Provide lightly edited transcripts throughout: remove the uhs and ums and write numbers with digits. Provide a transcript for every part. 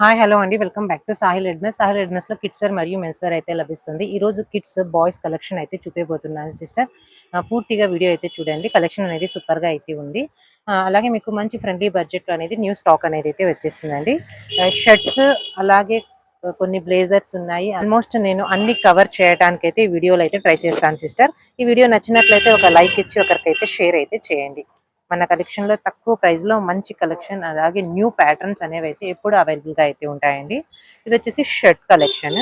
Hi hello అండి welcome back to Sahil redness. Sahil redness లో kids wear మరియు మెన్స్ వేర్ అయితే లభిస్తుంది. ఈ రోజు కిడ్స్ బాయ్స్ కలెక్షన్ అయితే చూపించబోతున్నాను సిస్టర్. పూర్తిగా వీడియో అయితే చూడండి. కలెక్షన్ అనేది సూపర్ గా అయితే ఉంది. అలాగే మీకు మంచి ఫ్రెండ్లీ బడ్జెట్ అనేది న్యూ స్టాక్ అనేది అయితే వచ్చేసిందండి. షర్ట్స్ అలాగే కొన్ని బ్లేజర్స్ ఉన్నాయి. ఆల్మోస్ట్ నేను అన్ని కవర్ చేయడానికి అయితే ఈ వీడియోలో అయితే ట్రై చేస్తాను సిస్టర్. ఈ వీడియో నచ్చినట్లయితే ఒక లైక్ ఇచ్చి ఒకరికైతే షేర్ అయితే చేయండి. మన కలెక్షన్ లో తక్కువ ప్రైస్ లో మంచి కలెక్షన్ అలాగే న్యూ ప్యాటర్న్స్ అనేవి అయితే ఎప్పుడు అవైలబుల్ గా అయితే ఉంటాయండి. ఇది వచ్చేసి షర్ట్ కలెక్షన్.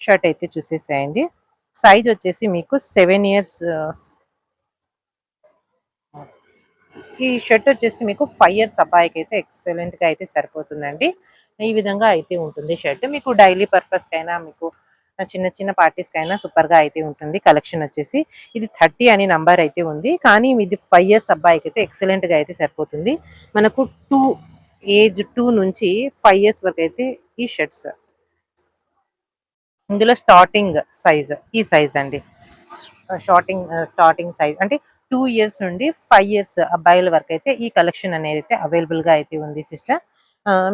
షర్ట్ అయితే చూసేసేయండి. సైజ్ వచ్చేసి మీకు 7 years. ఈ షర్ట్ వచ్చేసి మీకు 5 years అబ్బాయికి అయితే ఎక్సలెంట్ గా అయితే సరిపోతుందండి. ఈ విధంగా అయితే ఉంటుంది షర్ట్. మీకు డైలీ పర్పస్ కైనా మీకు చిన్న చిన్న పార్టీస్ కైనా సూపర్ గా అయితే ఉంటుంది. కలెక్షన్ వచ్చేసి ఇది 30 అని నంబర్ అయితే ఉంది. కానీ ఇది 5 years అబ్బాయికి అయితే ఎక్సలెంట్ గా అయితే సరిపోతుంది. మనకు ఏజ్ 2 నుంచి 5 years వరకు అయితే ఈ షర్ట్స్. ఇందులో స్టార్టింగ్ సైజ్ ఈ సైజ్ అండి. స్టార్టింగ్ సైజ్ అంటే 2 years నుండి 5 years అబ్బాయిల వరకు అయితే ఈ కలెక్షన్ అనేది అయితే అవైలబుల్ గా అయితే ఉంది సిస్టర్.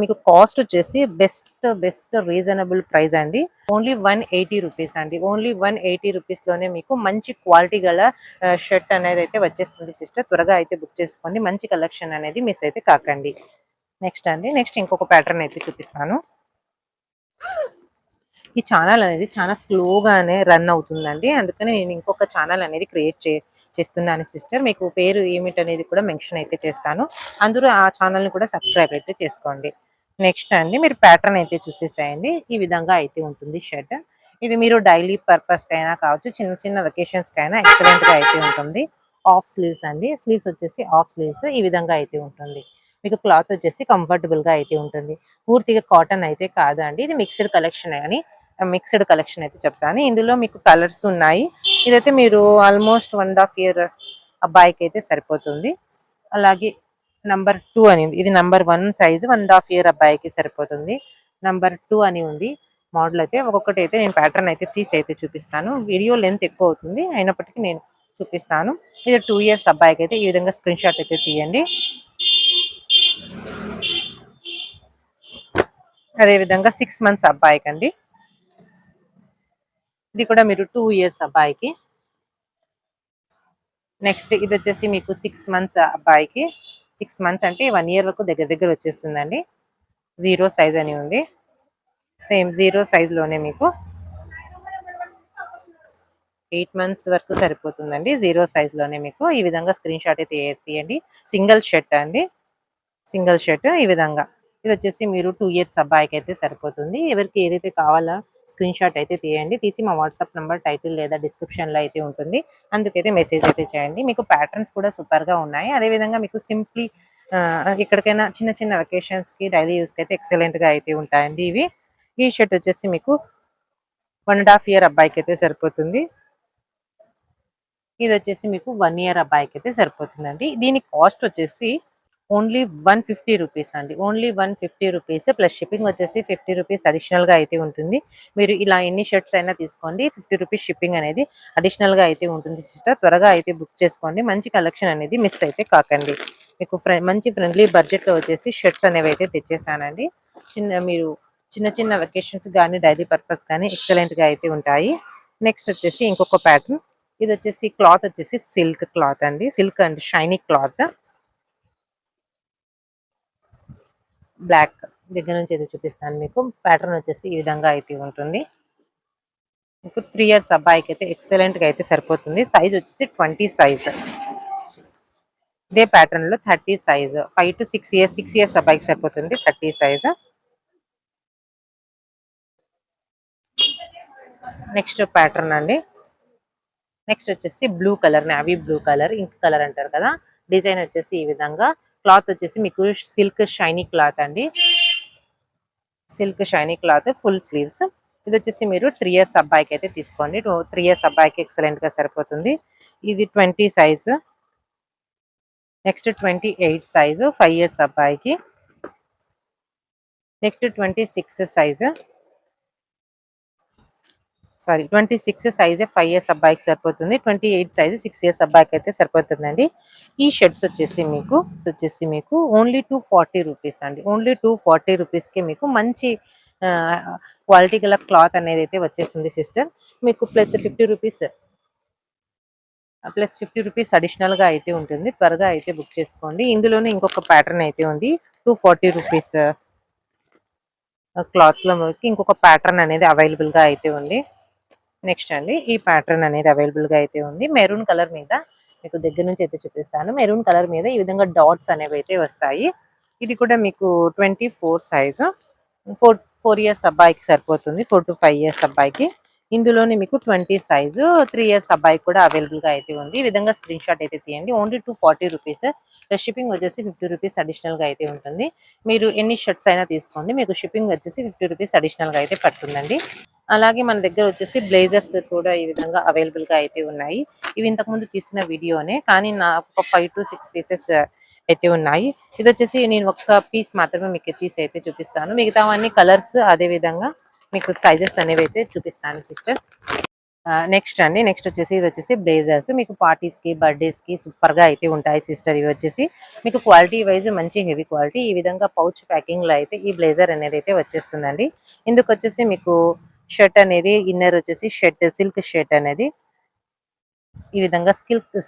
మీకు కాస్ట్ వచ్చేసి బెస్ట్ రీజనబుల్ ప్రైస్ అండి. ఓన్లీ 180 రూపీస్ అండి. ఓన్లీ 180 రూపీస్ లోనే మీకు మంచి క్వాలిటీ గల షర్ట్ అనేది అయితే వచ్చేస్తుంది సిస్టర్. త్వరగా అయితే బుక్ చేసుకోండి. మంచి కలెక్షన్ అనేది మిస్ అయితే కాకండి. నెక్స్ట్ ఇంకొక ప్యాటర్న్ అయితే చూపిస్తాను. ఈ ఛానల్ అనేది చాలా స్లోగానే రన్ అవుతుందండి. అందుకని నేను ఇంకొక ఛానల్ అనేది క్రియేట్ చేస్తున్నాను సిస్టర్. మీకు పేరు ఏమిటనేది కూడా మెన్షన్ అయితే చేస్తాను. అందరూ ఆ ఛానల్ని కూడా సబ్స్క్రైబ్ అయితే చేసుకోండి. నెక్స్ట్ అండి మీరు ప్యాటర్న్ అయితే చూసేసేయండి. ఈ విధంగా అయితే ఉంటుంది షర్ట్. ఇది మీరు డైలీ పర్పస్ కైనా కావచ్చు, చిన్న చిన్న వెకేషన్స్ కైనా ఎక్సలెంట్ గా అయితే ఉంటుంది. ఆఫ్ స్లీవ్స్ అండి. స్లీవ్స్ వచ్చేసి ఆఫ్ స్లీవ్స్ ఈ విధంగా అయితే ఉంటుంది. మీకు క్లాత్ వచ్చేసి కంఫర్టబుల్ గా అయితే ఉంటుంది. పూర్తిగా కాటన్ అయితే కాదు అండి. ఇది మిక్స్డ్ కలెక్షన్ అయితే చెప్తాను. ఇందులో మీకు కలర్స్ ఉన్నాయి. ఇదైతే మీరు ఆల్మోస్ట్ 1.5 year అబ్బాయికి అయితే సరిపోతుంది. అలాగే నంబర్ 2 అని ఇది నంబర్ 1 సైజ్ 1.5 year అబ్బాయికి సరిపోతుంది. నంబర్ 2 అని ఉంది. మోడల్ అయితే ఒక్కొక్కటి అయితే నేను ప్యాటర్న్ అయితే తీసి అయితే చూపిస్తాను. వీడియో లెంత్ ఎక్కువ అవుతుంది అయినప్పటికీ నేను చూపిస్తాను. ఇది 2 years అబ్బాయికి అయితే ఈ విధంగా స్క్రీన్ షాట్ అయితే తీయండి. అదే విధంగా 6 months అబ్బాయికి అండి. ఇది కూడా మీరు 2 years అబ్బాయికి. నెక్స్ట్ ఇది వచ్చేసి మీకు 6 months అబ్బాయికి. 6 months అంటే 1 year వరకు దగ్గర వచ్చేస్తుందండి. 0 సైజ్ అని ఉంది. సేమ్ 0 సైజ్ లోనే మీకు 8 months వరకు సరిపోతుందండి. 0 సైజ్ లోనే మీకు ఈ విధంగా స్క్రీన్ షాట్ అయితే తీయండి. సింగిల్ షర్ట్ అండి. సింగిల్ షర్ట్ ఈ విధంగా. ఇది వచ్చేసి మీరు 2 years అబ్బాయికి అయితే సరిపోతుంది. ఎవరికి ఏదైతే కావాలో స్క్రీన్ షాట్ అయితే తీయండి. తీసి మా వాట్సాప్ నంబర్ టైటిల్ లేదా డిస్క్రిప్షన్ లో అయితే ఉంటుంది. అందుకైతే మెసేజ్ అయితే చేయండి. మీకు ప్యాటర్న్స్ కూడా సూపర్ గా ఉన్నాయి. అదే విధంగా మీకు సింప్లీ ఎక్కడికైనా చిన్న చిన్న వెకేషన్స్ కి డైలీ యూస్ కి అయితే ఎక్సలెంట్ గా అయితే ఉంటాయండి ఇవి. ఈ షర్ట్ వచ్చేసి మీకు 1.5 year అబ్బాయికి అయితే సరిపోతుంది. ఇది వచ్చేసి మీకు 1 year అబ్బాయికి అయితే సరిపోతుందండి. దీని కాస్ట్ వచ్చేసి ఓన్లీ 150 రూపీస్ అండి. ఓన్లీ 150 రూపీస్ ప్లస్ షిప్పింగ్ వచ్చేసి 50 రూపీస్ అడిషనల్ గా అయితే ఉంటుంది. మీరు ఇలా ఎన్ని షర్ట్స్ అయినా తీసుకోండి. 50 రూపీస్ షిప్పింగ్ అనేది అడిషనల్ గా అయితే ఉంటుంది సిస్టర్. త్వరగా అయితే బుక్ చేసుకోండి. మంచి కలెక్షన్ అనేది మిస్ అయితే కాకండి. మీకు మంచి ఫ్రెండ్లీ బడ్జెట్ లో వచ్చేసి షర్ట్స్ అనేవి అయితే తెచ్చేసానండి. మీరు చిన్న చిన్న వెకేషన్స్ కానీ డైలీ పర్పస్ కానీ ఎక్సలెంట్ గా అయితే ఉంటాయి. నెక్స్ట్ వచ్చేసి ఇంకొక ప్యాటర్న్. ఇది వచ్చేసి క్లాత్ వచ్చేసి సిల్క్ క్లాత్ అండి. Silk and shiny cloth. Black దగ్గర నుంచి అయితే చూపిస్తాను. మీకు ప్యాటర్న్ వచ్చేసి ఈ విధంగా అయితే ఉంటుంది. మీకు 3 years అబ్బాయికి అయితే ఎక్సలెంట్ గా అయితే సరిపోతుంది. సైజ్ వచ్చేసి 20 సైజ్. ఇదే ప్యాటర్న్ లో 30 సైజ్. 5 to 6 years అబ్బాయికి సరిపోతుంది 30 సైజ్. నెక్స్ట్ ప్యాటర్న్ అండి. నెక్స్ట్ వచ్చేసి blue colour, navy blue colour, ink colour అంటారు కదా. డిజైన్ వచ్చేసి ఈ విధంగా. క్లాత్ వచ్చేసి మీకు సిల్క్ షైనీ క్లాత్ అండి. Silk shiny cloth full sleeves. ఇది వచ్చేసి మీరు 3 years అబ్బాయికి అయితే తీసుకోండి. 3 years అబ్బాయికి ఎక్సలెంట్ గా సరిపోతుంది. ఇది 20 సైజు. నెక్స్ట్ 28 సైజు 5 years అబ్బాయికి. Next 26 size. సారీ 26 సైజే 5 ఇయర్స్ అబ్బాయికి సరిపోతుంది. 28 సైజు 6 ఇయర్స్ అబ్బాయికి అయితే సరిపోతుందండి. ఈ షర్ట్స్ వచ్చేసి మీకు ఓన్లీ 240 రూపీస్ అండి. ఓన్లీ 240 రూపీస్‌కి మీకు మంచి క్వాలిటీ గల క్లాత్ అనేది అయితే వచ్చేస్తుంది సిస్టర్. మీకు +50 రూపీస్ అడిషనల్‌గా అయితే ఉంటుంది. త్వరగా అయితే బుక్ చేసుకోండి. ఇందులోనే ఇంకొక ప్యాటర్న్ అయితే ఉంది. 240 రూపీస్ క్లాత్‌లో మనకి ఇంకొక ప్యాటర్న్ అనేది అవైలబుల్‌గా అయితే ఉంది. నెక్స్ట్ అండి ఈ ప్యాటర్న్ అనేది అవైలబుల్‌గా అయితే ఉంది. మెరూన్ కలర్ మీద మీకు దగ్గర నుంచి అయితే చూపిస్తాను. మెరూన్ కలర్ మీద ఈ విధంగా డాట్స్ అనేవి అయితే వస్తాయి. ఇది కూడా మీకు 24 సైజు 4 ఇయర్స్ అబ్బాయికి సరిపోతుంది. 4-5 ఇయర్స్ అబ్బాయికి. ఇందులోనే మీకు 20 సైజు 3 ఇయర్స్ అబ్బాయికి కూడా అవైలబుల్‌గా అయితే ఉంది. ఈ విధంగా స్క్రీన్ షాట్ అయితే తీయండి. Only 240 rupees. షిప్పింగ్ వచ్చేసి 50 రూపీస్ అడిషనల్‌గా అయితే ఉంటుంది. మీరు ఎన్ని షర్ట్స్ అయినా తీసుకోండి. మీకు షిప్పింగ్ వచ్చేసి 50 రూపీస్ అడిషనల్‌గా అయితే పడుతుందండి. అలాగే మన దగ్గర వచ్చేసి బ్లేజర్స్ కూడా ఈ విధంగా అవైలబుల్ గా అయితే ఉన్నాయి. ఇవి ఇంతకుముందు తీసిన వీడియోనే, కానీ నాకు ఒక 5-6 పీసెస్ అయితే ఉన్నాయి. ఇది వచ్చేసి నేను ఒక్క పీస్ మాత్రమే మీకు తీసి అయితే చూపిస్తాను. మిగతావన్నీ కలర్స్ అదే విధంగా మీకు సైజెస్ అనేవి అయితే చూపిస్తాను సిస్టర్. నెక్స్ట్ వచ్చేసి ఇది వచ్చేసి బ్లేజర్స్ మీకు పార్టీస్ కి బర్త్డేస్ కి సూపర్ గా అయితే ఉంటాయి సిస్టర్. ఇవి వచ్చేసి మీకు క్వాలిటీ వైజ్ మంచి హెవీ క్వాలిటీ. ఈ విధంగా పౌచ్ ప్యాకింగ్ లో అయితే ఈ బ్లేజర్ అనేది అయితే వచ్చేస్తుందండి. ఇందుకు వచ్చేసి మీకు షర్ట్ అనేది ఇన్నర్ వచ్చేసి సిల్క్ షర్ట్ అనేది ఈ విధంగా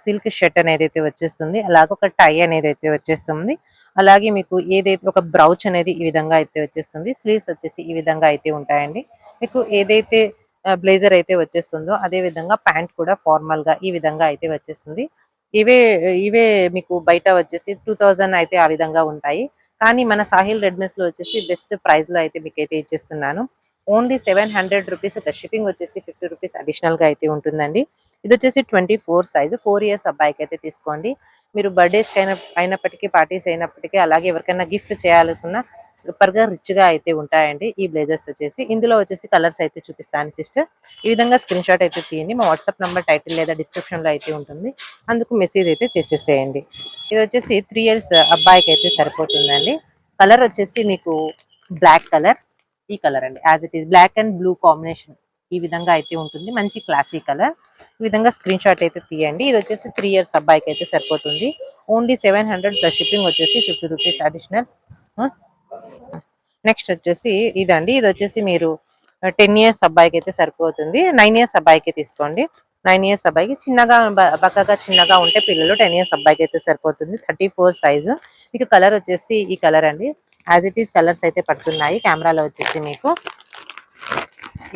సిల్క్ షర్ట్ అనేది అయితే వచ్చేస్తుంది. అలాగే ఒక టై అనేది అయితే వచ్చేస్తుంది. అలాగే మీకు ఏదైతే ఒక బ్రౌచ్ అనేది ఈ విధంగా అయితే వచ్చేస్తుంది. స్లీవ్స్ వచ్చేసి ఈ విధంగా అయితే ఉంటాయండి. మీకు ఏదైతే బ్లేజర్ అయితే వచ్చేస్తుందో అదే విధంగా ప్యాంట్ కూడా ఫార్మల్ గా ఈ విధంగా అయితే వచ్చేస్తుంది. ఇవే ఇవే మీకు బయట వచ్చేసి 2000 అయితే ఆ విధంగా ఉంటాయి. కానీ మన సాహిల్ రెడ్మీస్ లో వచ్చేసి బెస్ట్ ప్రైస్ లో అయితే మీకు అయితే ఇచ్చేస్తున్నాను. Only 700 rupees. షిప్పింగ్ వచ్చేసి 50 రూపీస్ అడిషనల్ గా అయితే ఉంటుందండి. ఇది వచ్చేసి 24 సైజు 4 ఇయర్స్ అబ్బాయికి అయితే తీసుకోండి. మీరు బర్త్డేస్ అయినప్పటికీ పార్టీస్ అయినప్పటికీ అలాగే ఎవరికైనా గిఫ్ట్ చేయాలనుకున్నా సూపర్ గా రిచ్ గా అయితే ఉంటాయండి ఈ బ్లేజర్స్ వచ్చేసి. ఇందులో వచ్చేసి కలర్స్ అయితే చూపిస్తాను సిస్టర్. ఈ విధంగా స్క్రీన్ షాట్ అయితే తీయండి. మా వాట్సాప్ నంబర్ టైటిల్ లేదా డిస్క్రిప్షన్ లో అయితే ఉంటుంది. అందుకు మెసేజ్ అయితే చేసేసేయండి. ఇది వచ్చేసి 3 ఇయర్స్ అబ్బాయికి అయితే సరిపోతుందండి. కలర్ వచ్చేసి మీకు బ్లాక్ కలర్, ఈ కలర్ అండి, as it is black and blue combination ఈ విధంగా అయితే ఉంటుంది. మంచి క్లాసీ కలర్. ఈ విధంగా స్క్రీన్ షాట్ అయితే తీయండి. ఇది వచ్చేసి 3 ఇయర్స్ అబ్బాయికి అయితే సరిపోతుంది. ఓన్లీ 700 ప్లస్ షిప్పింగ్ వచ్చేసి 50 రూపీస్ అడిషనల్. నెక్స్ట్ వచ్చేసి ఇదండి. ఇది వచ్చేసి మీరు 10 ఇయర్స్ అబ్బాయికి అయితే సరిపోతుంది. 9 ఇయర్స్ అబ్బాయికి తీసుకోండి. 9 ఇయర్స్ అబ్బాయికి చిన్నగా బక్కగా చిన్నగా ఉంటే పిల్లలు 10 ఇయర్స్ అబ్బాయికి అయితే సరిపోతుంది. 34 సైజు. మీకు కలర్ వచ్చేసి ఈ కలర్ అండి. యాజ్ ఇట్ ఈస్ కలర్స్ అయితే పడుతున్నాయి. కెమెరాలో వచ్చేసి మీకు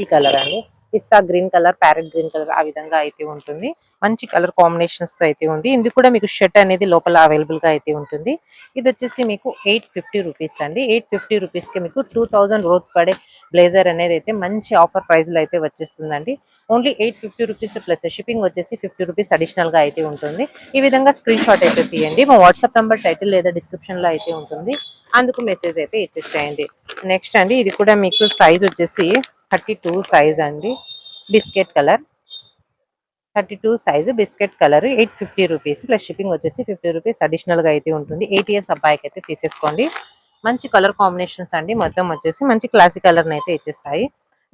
ఈ కలర్ అండి, pista green colour, parrot green colour ఆ విధంగా అయితే ఉంటుంది. మంచి కలర్ కాంబినేషన్స్ తో అయితే ఉంది. ఇందుకు కూడా మీకు షర్ట్ అనేది లోపల అవైలబుల్ గా అయితే ఉంటుంది. ఇది వచ్చేసి మీకు 850 రూపీస్ అండి. 850 రూపీస్ కి మీకు 2000 రోత్ పడే బ్లేజర్ అనేది అయితే మంచి ఆఫర్ ప్రైస్ లో అయితే వచ్చేస్తుందండి. ఓన్లీ 850 రూపీస్ ప్లస్ షిప్పింగ్ వచ్చేసి 50 రూపీస్ అడిషనల్ గా అయితే ఉంటుంది. ఈ విధంగా స్క్రీన్ షాట్ అయితే తీయండి. మా వాట్సాప్ నంబర్ టైటిల్ లేదా డిస్క్రిప్షన్ లో అయితే ఉంటుంది. అందుకు మెసేజ్ అయితే ఇచ్చేసేయండి. నెక్స్ట్ అండి ఇది కూడా మీకు సైజ్ వచ్చేసి 32 సైజ్ అండి. Biscuit colour, 32 size biscuit colour, 850 rupees plus shipping వచ్చేసి 50 రూపీస్ అడిషనల్ గా అయితే ఉంటుంది. 8 ఇయర్స్ అబ్బాయికి అయితే తీసేసుకోండి. మంచి కలర్ కాంబినేషన్స్ అండి. మొత్తం వచ్చేసి మంచి క్లాసిక్ కలర్ అయితే ఇచ్చేస్తాయి.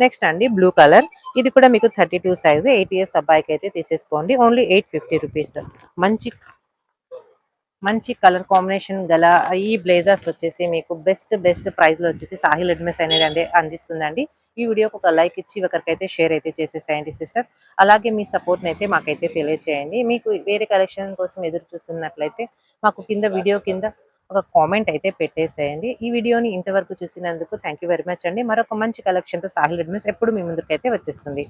నెక్స్ట్ అండి బ్లూ కలర్. ఇది కూడా మీకు 32 సైజు 8 ఇయర్స్ అబ్బాయికి అయితే తీసేసుకోండి. Only 850 rupees. మంచి మంచి కలర్ కాంబినేషన్ గల ఈ బ్లేజర్స్ వచ్చేసి మీకు బెస్ట్ ప్రైస్ లో వచ్చేసి సాహిల్ రెడ్మీస్ అనేది అందిస్తుందండి. ఈ వీడియోకి ఒక లైక్ ఇచ్చి ఒకరికైతే షేర్ అయితే చేసేసేయండి సిస్టర్. అలాగే మీ సపోర్ట్ అయితే మాకైతే తెలియచేయండి. మీకు వేరే కలెక్షన్ కోసం ఎదురు చూస్తున్నట్లయితే మాకు వీడియో కింద ఒక కామెంట్ అయితే పెట్టేసేయండి. ఈ వీడియోని ఇంతవరకు చూసినందుకు థ్యాంక్ యూ వెరీ మచ్ అండి. మరొక మంచి కలెక్షన్ తో సాహిల్ రెడ్మీస్ ఎప్పుడు మీ ముందుకైతే వచ్చేస్తుంది.